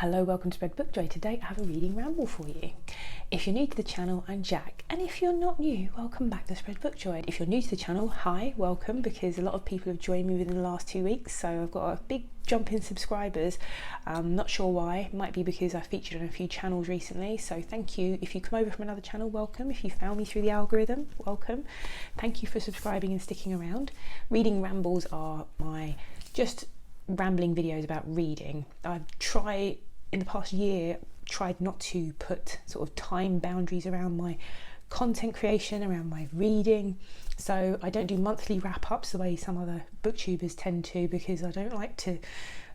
Hello, welcome to Spread Book Joy. Today I have a reading ramble for you. If you're new to the channel, I'm Jack, and if you're not new, welcome back to Spread Book Joy. If you're new to the channel, hi, welcome, because a lot of people have joined me within the last 2 weeks, so I've got a big jump in subscribers. Not sure why, might be because I featured on a few channels recently, so thank you. If you come over from another channel, welcome. If you found me through the algorithm, welcome. Thank you for subscribing and sticking around. Reading rambles are my just rambling videos about reading. In the past year, tried not to put sort of time boundaries around my content creation, around my reading. So I don't do monthly wrap-ups the way some other booktubers tend to, because I don't like to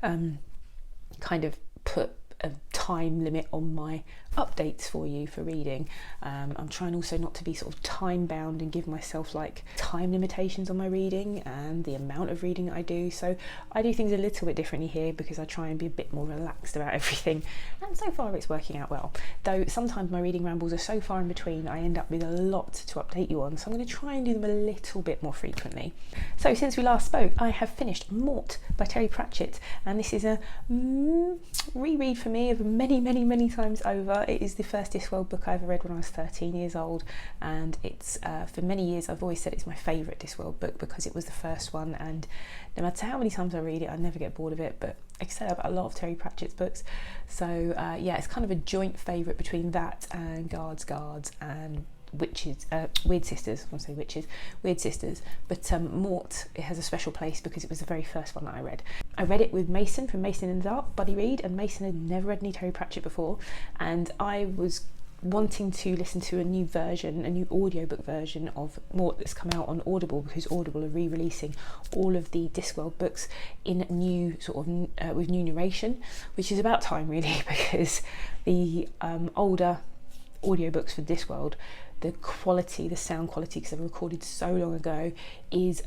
kind of put a time limit on my updates for you for reading. I'm trying also not to be sort of time bound and give myself like time limitations on my reading and the amount of reading that I do. So I do things a little bit differently here because I try and be a bit more relaxed about everything, and so far it's working out well. Though sometimes my reading rambles are so far in between, I end up with a lot to update you on, so I'm going to try and do them a little bit more frequently. So since we last spoke, I have finished Mort by Pratchett, and this is a reread for me of many times over. It is the first Discworld book I ever read when I was 13 years old, and it's for many years I've always said it's my favourite Discworld book because it was the first one, and no matter how many times I read it I never get bored of it. But like I said about a lot of Terry Pratchett's books, so yeah, it's kind of a joint favourite between that and Guards and Witches, Weird Sisters. I want to say Witches, Weird Sisters, but Mort, it has a special place because it was the very first one that I read. I read it with Mason from Mason in the Dark, buddy read, and Mason had never read any Terry Pratchett before, and I was wanting to listen to a new version, a new audiobook version of Mort that's come out on Audible, because Audible are re-releasing all of the Discworld books in new sort of with new narration, which is about time really, because the older audiobooks for Discworld, the quality, the sound quality, because they were recorded so long ago, is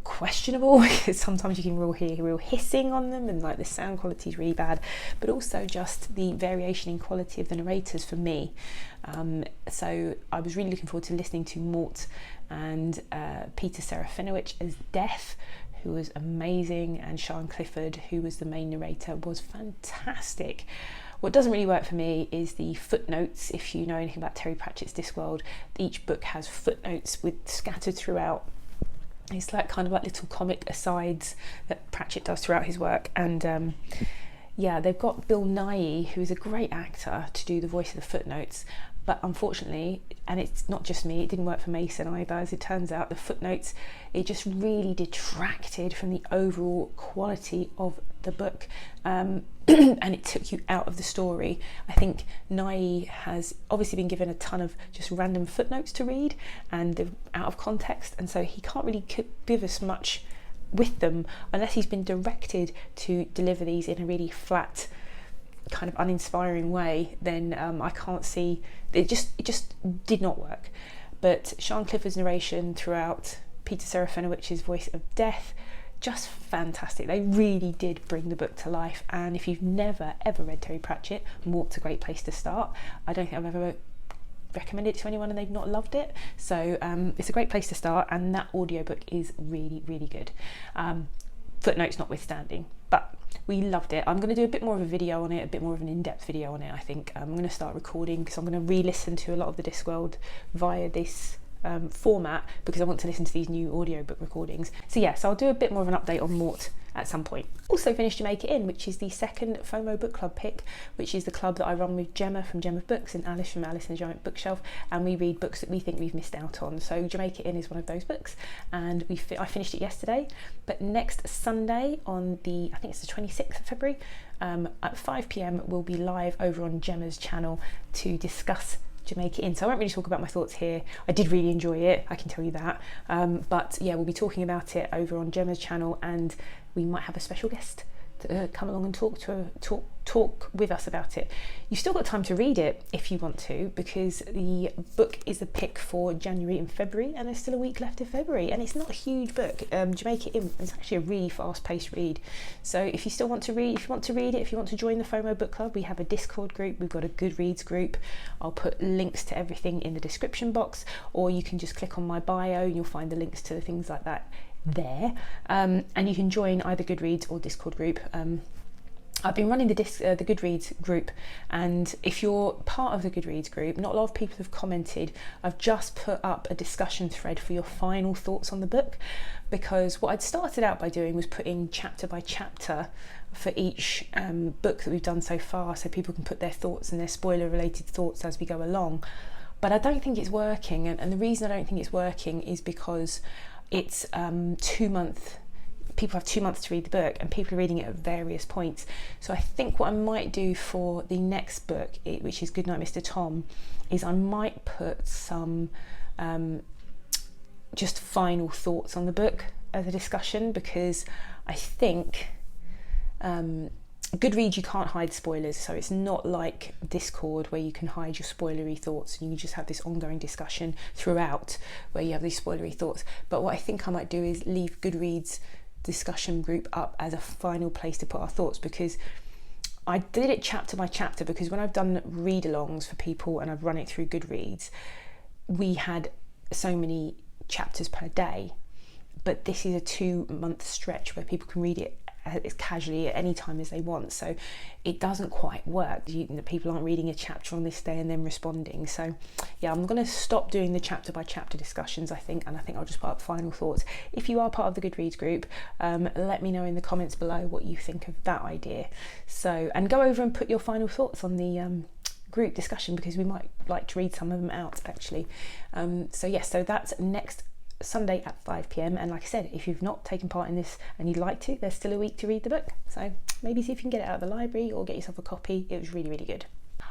questionable, because sometimes you can hear real hissing on them, and like the sound quality is really bad, but also just the variation in quality of the narrators for me. So I was really looking forward to listening to Mort and Peter Serafinowicz as Death, who was amazing, and Sian Clifford, who was the main narrator, was fantastic. What doesn't really work for me is the footnotes. If you know anything about Terry Pratchett's Discworld, each book has footnotes scattered throughout. It's like kind of like little comic asides that Pratchett does throughout his work, and yeah, they've got Bill Nighy, who is a great actor, to do the voice of the footnotes. But unfortunately, and it's not just me, it didn't work for Mason either, as it turns out, the footnotes, it just really detracted from the overall quality of the book, and it took you out of the story. I think Nighy has obviously been given a ton of just random footnotes to read, and they're out of context, and so he can't really give us much with them unless he's been directed to deliver these in a really flat, kind of uninspiring way. Then I can't see, it just did not work. But Sian Clifford's narration throughout, Peter Serafinowicz's voice of Death, just fantastic. They really did bring the book to life, and if you've never ever read Terry Pratchett, Mort's a great place to start. I don't think I've ever recommended it to anyone and they've not loved it, so it's a great place to start, and that audiobook is really good, footnotes notwithstanding. But we loved it. I'm going to do a bit more of a video on it, a bit more of an in-depth video on it. I think I'm going to start recording, because I'm going to re-listen to a lot of the Discworld via this format, because I want to listen to these new audiobook recordings. So yeah, so I'll do a bit more of an update on Mort at some point. Also finished Jamaica Inn, which is the second FOMO book club pick, which is the club that I run with Gemma from Gemma Books and Alice from Alice and the Giant Bookshelf, and we read books that we think we've missed out on. So Jamaica Inn is one of those books, and I finished it yesterday. But next Sunday, on the, I think it's the 26th of February, at 5 p.m, we'll be live over on Gemma's channel to discuss Jamaica Inn. So I won't really talk about my thoughts here. I did really enjoy it, I can tell you that. But yeah, we'll be talking about it over on Gemma's channel, and we might have a special guest to come along and talk with us about it. You've still got time to read it if you want to, because the book is a pick for January and February, and there's still a week left of February, and it's not a huge book. Jamaica Inn is actually a really fast-paced read. So if you still want to read, if you want to join the FOMO book club, we have a Discord group, we've got a Goodreads group. I'll put links to everything in the description box, or you can just click on my bio and you'll find the links to the things like that there, and you can join either Goodreads or Discord group. I've been running the Goodreads group, and if you're part of the Goodreads group, not a lot of people have commented. I've just put up a discussion thread for your final thoughts on the book, because what I'd started out by doing was putting chapter by chapter for each book that we've done so far, so people can put their thoughts and their spoiler related thoughts as we go along. But I don't think it's working, and the reason I don't think it's working is because it's 2 months. People have 2 months to read the book, and people are reading it at various points. So I think what I might do for the next book, which is Goodnight Mr. Tom, is I might put some just final thoughts on the book as a discussion, because I think Goodreads, you can't hide spoilers, so it's not like Discord where you can hide your spoilery thoughts and you just have this ongoing discussion throughout where you have these spoilery thoughts. But what I think I might do is leave Goodreads discussion group up as a final place to put our thoughts, because I did it chapter by chapter, because when I've done read-alongs for people and I've run it through Goodreads, we had so many chapters per day, but this is a 2 month stretch where people can read it as casually at any time as they want, so it doesn't quite work. People aren't reading a chapter on this day and then responding. So yeah, I'm going to stop doing the chapter by chapter discussions, I think, and I think I'll just put up final thoughts. If you are part of the Goodreads group, let me know in the comments below what you think of that idea. So, and go over and put your final thoughts on the group discussion, because we might like to read some of them out actually. So yes, so that's next Sunday at 5 p.m, and like I said, if you've not taken part in this and you'd like to, there's still a week to read the book, so maybe see if you can get it out of the library or get yourself a copy. It was really, really good.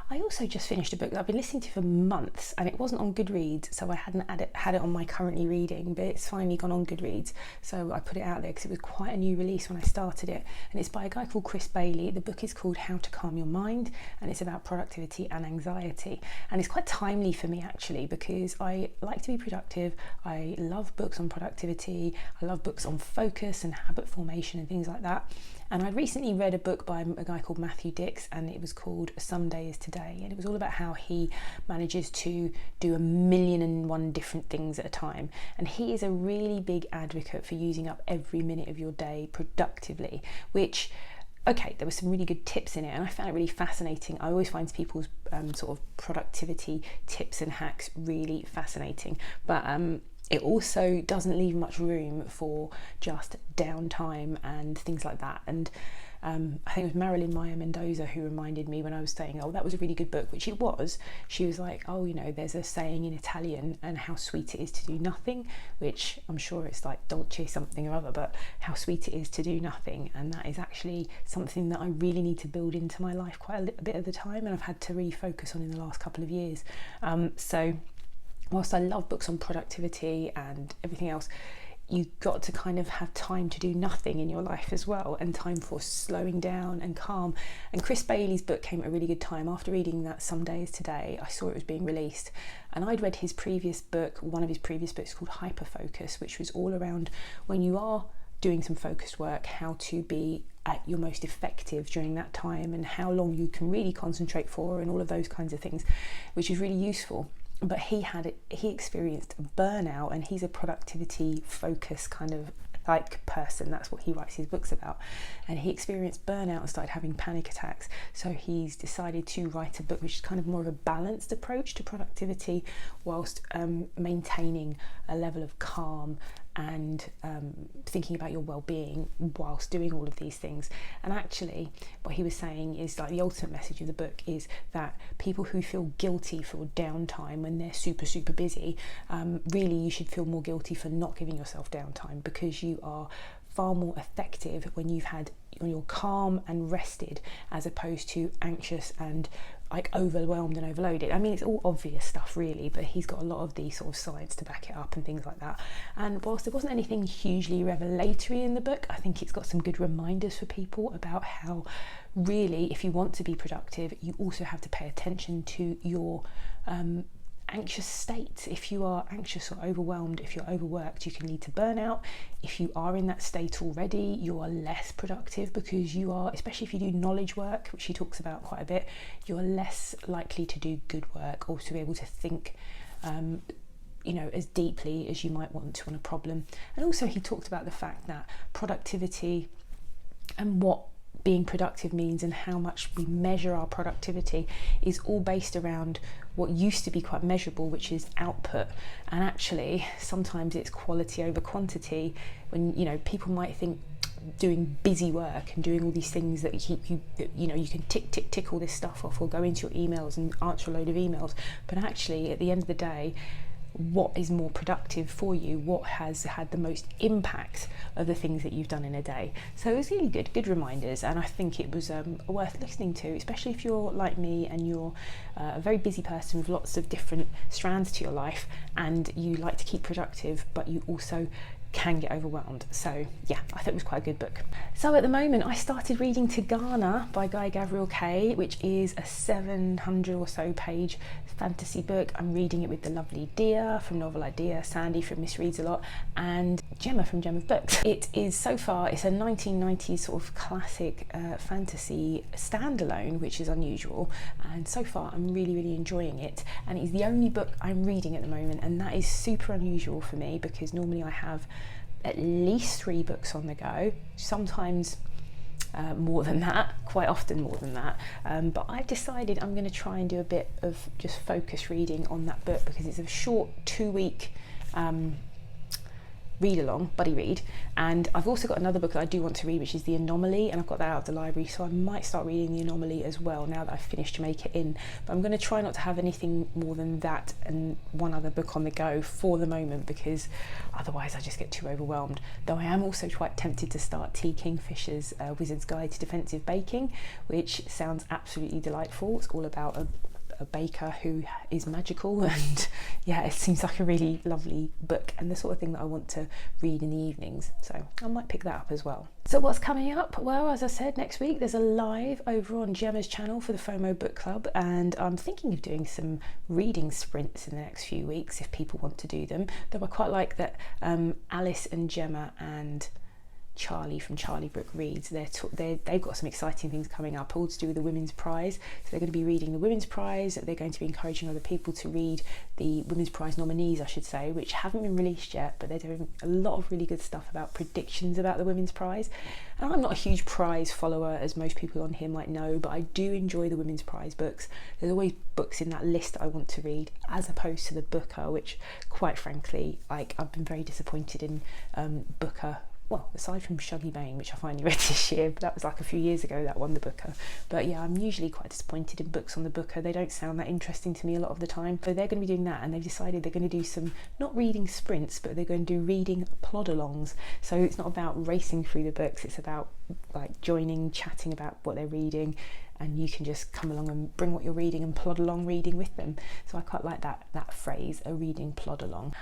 I also just finished a book that I've been listening to for months, and it wasn't on Goodreads, so I hadn't had it on my currently reading, but it's finally gone on Goodreads, so I put it out there because it was quite a new release when I started it, and it's by a guy called Chris Bailey. The book is called How to Calm Your Mind, and it's about productivity and anxiety, and it's quite timely for me actually, because I like to be productive. I love books on productivity, I love books on focus and habit formation and things like that. And I recently read a book by a guy called Matthew Dix, and it was called Some Day is Today, and it was all about how he manages to do 1,000,001 different things at a time. And he is a really big advocate for using up every minute of your day productively, which, okay, there were some really good tips in it, and I found it really fascinating. I always find people's sort of productivity tips and hacks really fascinating, but it also doesn't leave much room for just downtime and things like that. And I think it was Marilyn Maya Mendoza who reminded me when I was saying, oh, that was a really good book, which it was. She was like, oh, you know, there's a saying in Italian, and how sweet it is to do nothing, which I'm sure it's like dolce something or other, but how sweet it is to do nothing. And that is actually something that I really need to build into my life quite a bit of the time, and I've had to really focus on in the last couple of years. So whilst I love books on productivity and everything else, you've got to kind of have time to do nothing in your life as well, and time for slowing down and calm. And Chris Bailey's book came at a really good time. After reading that Some Day is Today, I saw it was being released, and I'd read his previous book, one of his previous books called Hyperfocus, which was all around when you are doing some focused work, how to be at your most effective during that time, and how long you can really concentrate for, and all of those kinds of things, which is really useful. But he experienced burnout, and he's a productivity focused kind of like person. That's what he writes his books about. And he experienced burnout and started having panic attacks. So he's decided to write a book which is kind of more of a balanced approach to productivity, whilst maintaining a level of calm and thinking about your well-being whilst doing all of these things. And actually what he was saying is, like, the ultimate message of the book is that people who feel guilty for downtime when they're super busy, really you should feel more guilty for not giving yourself downtime, because you are far more effective when you're calm and rested, as opposed to anxious and like overwhelmed and overloaded. I mean, it's all obvious stuff really, but he's got a lot of the sort of science to back it up and things like that. And whilst there wasn't anything hugely revelatory in the book, I think it's got some good reminders for people about how really, if you want to be productive, you also have to pay attention to your anxious state. If you are anxious or overwhelmed, if you're overworked, you can lead to burnout. If you are in that state already, you are less productive, because you are, especially if you do knowledge work, which he talks about quite a bit, you're less likely to do good work or to be able to think as deeply as you might want to on a problem. And also he talked about the fact that productivity and what being productive means and how much we measure our productivity is all based around what used to be quite measurable, which is output. And actually sometimes it's quality over quantity. When, you know, people might think doing busy work and doing all these things that keep you, you know, you can tick all this stuff off or go into your emails and answer a load of emails, but actually at the end of the day, what is more productive for you, what has had the most impact of the things that you've done in a day. So it was really good reminders, and I think it was worth listening to, especially if you're like me and you're a very busy person with lots of different strands to your life and you like to keep productive but you also can get overwhelmed. So yeah, I thought it was quite a good book. So at the moment I started reading Tigana by Guy Gavriel Kay, which is a 700 or so page fantasy book. I'm reading it with the lovely Dia from Novel Idea, Sandy from Miss Reads a Lot, and Gemma from Gemma's Books. It is, so far, it's a 1990s sort of classic fantasy standalone, which is unusual, and so far I'm really enjoying it, and it's the only book I'm reading at the moment, and that is super unusual for me because normally I have at least 3 books on the go, sometimes more than that, quite often more than that, but I've decided I'm going to try and do a bit of just focus reading on that book because it's a short 2-week read along, buddy read, and I've also got another book that I do want to read, which is The Anomaly, and I've got that out of the library, so I might start reading The Anomaly as well now that I've finished Jamaica Inn, but I'm going to try not to have anything more than that and one other book on the go for the moment because otherwise I just get too overwhelmed. Though I am also quite tempted to start T. Kingfisher's Wizard's Guide to Defensive Baking, which sounds absolutely delightful. It's all about a baker who is magical, and yeah, it seems like a really lovely book and the sort of thing that I want to read in the evenings, so I might pick that up as well. So what's coming up? Well, as I said, next week there's a live over on Gemma's channel for the FOMO book club, and I'm thinking of doing some reading sprints in the next few weeks if people want to do them, though I quite like that Alice and Gemma and Charlie from Charlie Brooke Reads, they've got some exciting things coming up, all to do with the Women's Prize. So they're going to be reading the Women's Prize, they're going to be encouraging other people to read the Women's Prize nominees, I should say, which haven't been released yet, but they're doing a lot of really good stuff about predictions about the Women's Prize. And I'm not a huge prize follower, as most people on here might know, but I do enjoy the Women's Prize books. There's always books in that list that I want to read, as opposed to the Booker, which quite frankly, like, I've been very disappointed in Booker. Well, aside from Shuggy Bane, which I finally read this year, but that was like a few years ago that won the Booker. But yeah, I'm usually quite disappointed in books on the Booker. They don't sound that interesting to me a lot of the time. So they're going to be doing that, and they've decided they're going to do some, not reading sprints, but they're going to do reading plod-alongs. So it's not about racing through the books, it's about like joining, chatting about what they're reading, and you can just come along and bring what you're reading and plod along reading with them. So I quite like that phrase, a reading plod along.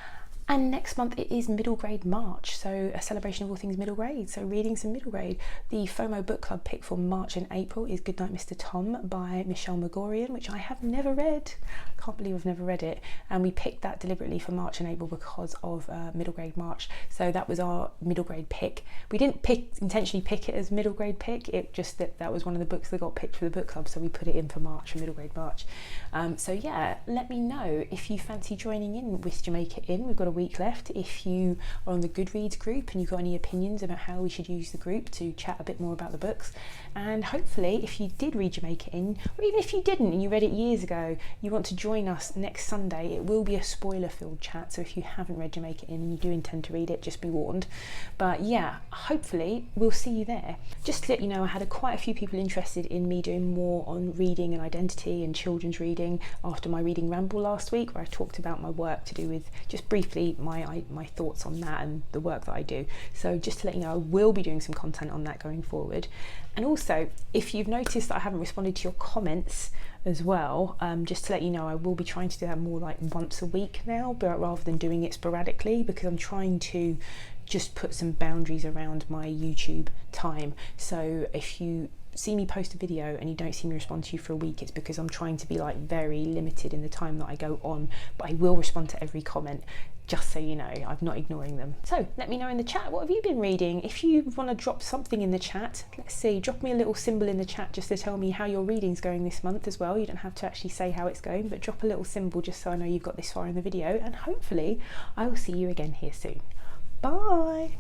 And next month it is Middle Grade March, so a celebration of all things middle grade, so reading some middle grade. The FOMO book club pick for March and April is Goodnight Mr. Tom by Michelle Magorian, which I have never read. I can't believe I've never read it, and we picked that deliberately for March and April because of Middle Grade March, so that was our middle grade pick. We didn't intentionally pick it as middle grade pick, it just that was one of the books that got picked for the book club, so we put it in for March, for Middle Grade March. So yeah, let me know if you fancy joining in with Jamaica Inn. We've got a week left. If you are on the Goodreads group and you've got any opinions about how we should use the group to chat a bit more about the books, and hopefully if you did read Jamaica Inn, or even if you didn't and you read it years ago, you want to join us next Sunday. It will be a spoiler filled chat, so if you haven't read Jamaica Inn and you do intend to read it, just be warned. But yeah, hopefully we'll see you there. Just to let you know, I had quite a few people interested in me doing more on reading and identity and children's reading after my reading ramble last week, where I talked about my work to do with, just briefly, my thoughts on that and the work that I do. So just to let you know, I will be doing some content on that going forward. And also, if you've noticed that I haven't responded to your comments as well, just to let you know, I will be trying to do that more like once a week now, but rather than doing it sporadically, because I'm trying to just put some boundaries around my YouTube time. So if you see me post a video and you don't see me respond to you for a week, it's because I'm trying to be like very limited in the time that I go on, but I will respond to every comment, just so you know, I'm not ignoring them. So let me know in the chat, what have you been reading? If you want to drop something in the chat, let's see, drop me a little symbol in the chat just to tell me how your reading's going this month as well. You don't have to actually say how it's going, but drop a little symbol just so I know you've got this far in the video, and hopefully I will see you again here soon. Bye!